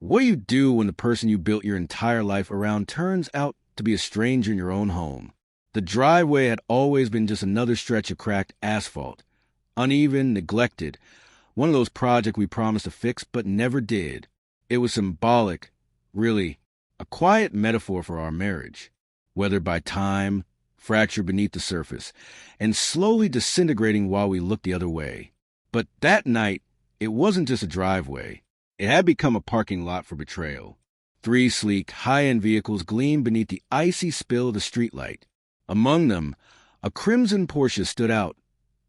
What do you do when the person you built your entire life around turns out to be a stranger in your own home? The driveway had always been just another stretch of cracked asphalt, uneven, neglected, one of those projects we promised to fix but never did. It was symbolic, really, a quiet metaphor for our marriage, weathered by time, fractured beneath the surface, and slowly disintegrating while we looked the other way. But that night, it wasn't just a driveway. It had become a parking lot for betrayal. 3 sleek, high-end vehicles gleamed beneath the icy spill of the streetlight. Among them, a crimson Porsche stood out,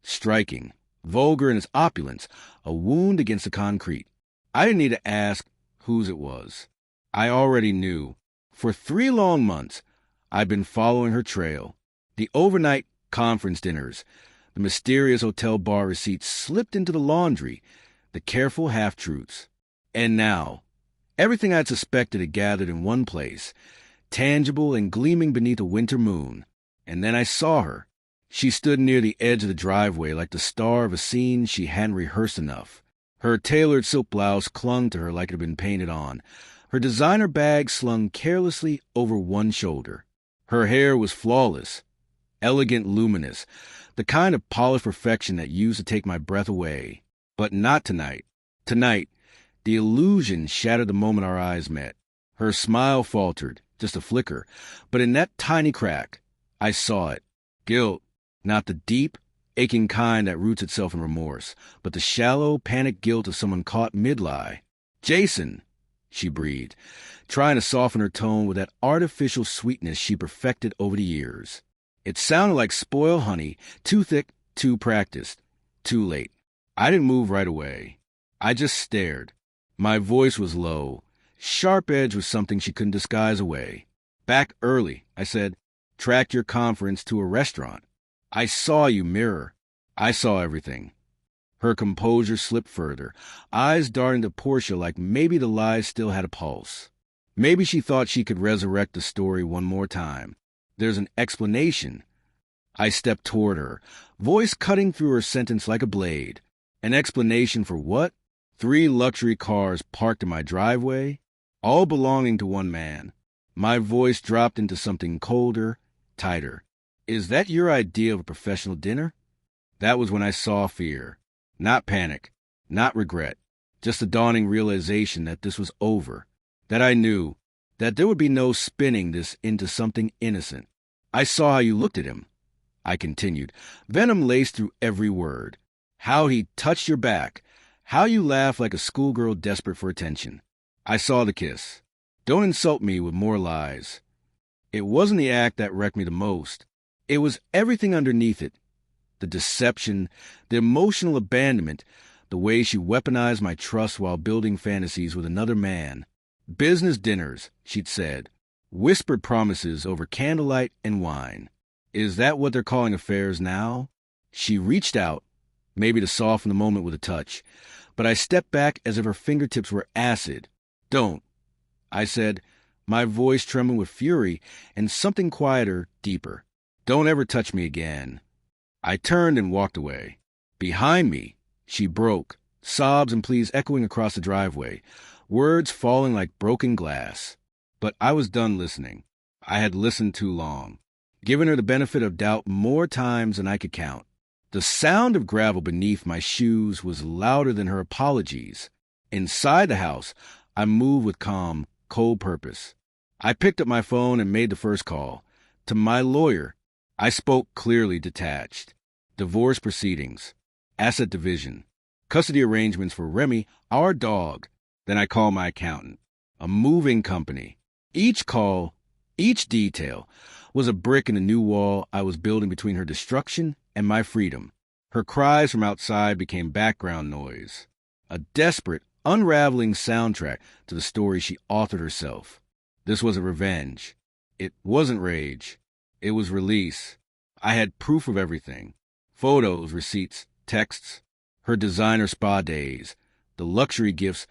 striking, vulgar in its opulence, a wound against the concrete. I didn't need to ask whose it was. I already knew. For 3 long months, I'd been following her trail. The overnight conference dinners, the mysterious hotel bar receipts slipped into the laundry, the careful half-truths. And now, everything I'd suspected had gathered in one place, tangible and gleaming beneath a winter moon. And then I saw her. She stood near the edge of the driveway like the star of a scene she hadn't rehearsed enough. Her tailored silk blouse clung to her like it had been painted on. Her designer bag slung carelessly over one shoulder. Her hair was flawless, elegant, luminous, the kind of polished perfection that used to take my breath away. But not tonight. Tonight, the illusion shattered the moment our eyes met. Her smile faltered, just a flicker, but in that tiny crack, I saw it. Guilt, not the deep, aching kind that roots itself in remorse, but the shallow, panicked guilt of someone caught mid-lie. "Jason," she breathed, trying to soften her tone with that artificial sweetness she perfected over the years. It sounded like spoiled honey, too thick, too practiced, too late. I didn't move right away. I just stared. My voice was low, sharp edge with something she couldn't disguise away. "Back early," I said. "Tracked your conference to a restaurant. I saw you, mirror. I saw everything." Her composure slipped further, eyes darting to Portia like maybe the lies still had a pulse. Maybe she thought she could resurrect the story one more time. "There's an explanation." I stepped toward her, voice cutting through her sentence like a blade. An explanation for what? 3 luxury cars parked in my driveway, all belonging to one man. My voice dropped into something colder, tighter. "Is that your idea of a professional dinner?" That was when I saw fear. Not panic, not regret, just the dawning realization that this was over, that I knew, that there would be no spinning this into something innocent. "I saw how you looked at him," I continued, venom laced through every word. "How he touched your back, how you laughed like a schoolgirl desperate for attention. I saw the kiss. Don't insult me with more lies." It wasn't the act that wrecked me the most. It was everything underneath it. The deception, the emotional abandonment, the way she weaponized my trust while building fantasies with another man. "Business dinners," she'd said. "Whispered promises over candlelight and wine. Is that what they're calling affairs now?" She reached out, maybe to soften the moment with a touch, but I stepped back as if her fingertips were acid. "Don't," I said, my voice trembling with fury and something quieter, deeper. "Don't ever touch me again." I turned and walked away. Behind me, she broke, sobs and pleas echoing across the driveway, words falling like broken glass. But I was done listening. I had listened too long, given her the benefit of doubt more times than I could count. The sound of gravel beneath my shoes was louder than her apologies. Inside the house, I moved with calm, cold purpose. I picked up my phone and made the first call. To my lawyer. I spoke clearly, detached. Divorce proceedings, asset division, custody arrangements for Remy, our dog. Then I called my accountant. A moving company. Each call, each detail, was a brick in the new wall I was building between her destruction and my freedom. Her cries from outside became background noise. A desperate, unraveling soundtrack to the story she authored herself. This wasn't revenge. It wasn't rage. It was release. I had proof of everything. Photos, receipts, texts, her designer spa days, the luxury gifts,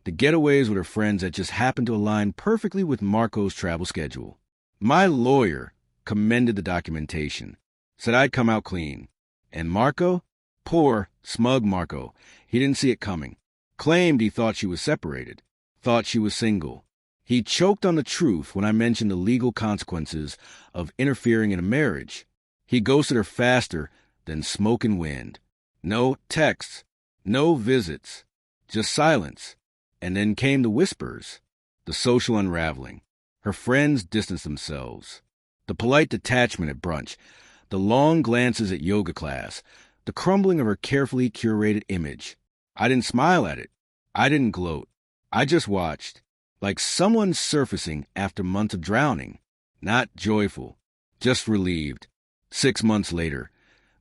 the getaways with her friends that just happened to align perfectly with Marco's travel schedule. My lawyer commended the documentation, said I'd come out clean. And Marco? Poor, smug Marco. He didn't see it coming. Claimed he thought she was separated. thought she was single. He choked on the truth when I mentioned the legal consequences of interfering in a marriage. He ghosted her faster than smoke and wind. No texts, no visits, just silence. And then came the whispers, the social unraveling. Her friends distanced themselves. The polite detachment at brunch, the long glances at yoga class, the crumbling of her carefully curated image. I didn't smile at it. I didn't gloat. I just watched, like someone surfacing after months of drowning. Not joyful, just relieved. 6 months later,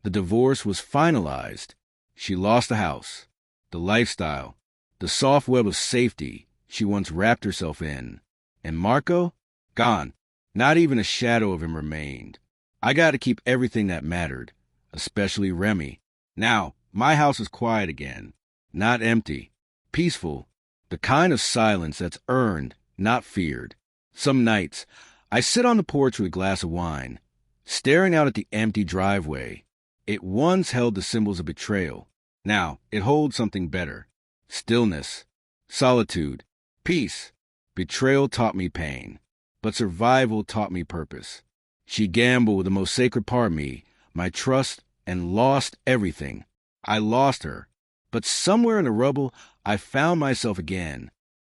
the divorce was finalized. She lost the house, the lifestyle, the soft web of safety she once wrapped herself in. And Marco? Gone. Not even a shadow of him remained. I got to keep everything that mattered, especially Remy. Now, my house is quiet again, not empty, peaceful, the kind of silence that's earned, not feared. Some nights, I sit on the porch with a glass of wine, staring out at the empty driveway. It once held the symbols of betrayal. Now, it holds something better. Stillness, solitude, peace. Betrayal taught me pain, but survival taught me purpose. She gambled with the most sacred part of me, my trust, and lost everything. I lost her, but somewhere in the rubble, I found myself again.